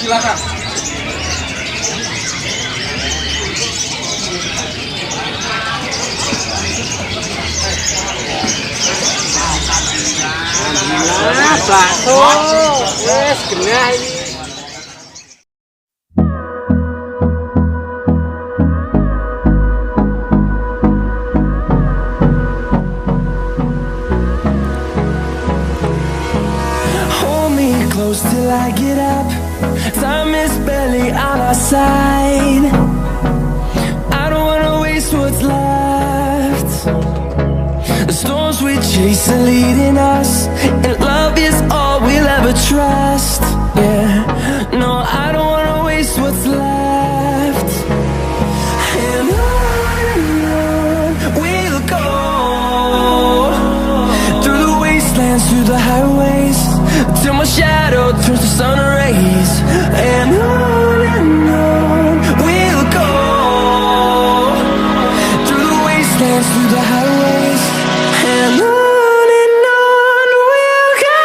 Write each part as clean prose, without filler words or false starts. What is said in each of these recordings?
silakan. Nah, bakso wes genah ini. Hold me close till I get up. Time is barely on our side. I don't wanna waste what's left. The storms we chase are leading us, and love is all we'll ever trust. Yeah, no, I don't wanna waste what's left. And on we'll go, through the wastelands, through the highways, till my shadow turns to sun rays. And on we'll go, through the wastelands, through the highways, and on we'll go.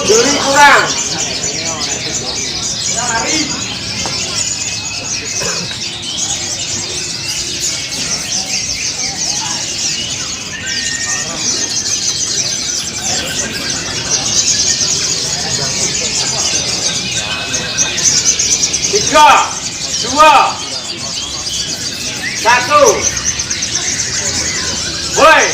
Juri kurang. Tiga, dua, satu, mulai.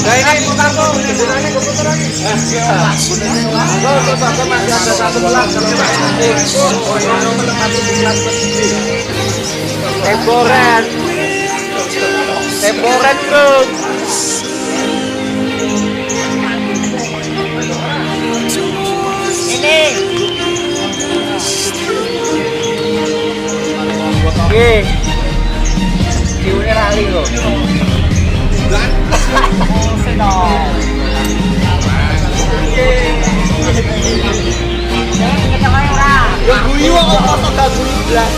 Nah ini putar tuh, gunanya keputar lagi. Masih ada satu gelas kalau menempati di gelas seperti temporen, temporen bro. Ini. Oke. Diuner ali kok. Yang guyu kok gak guyu blas.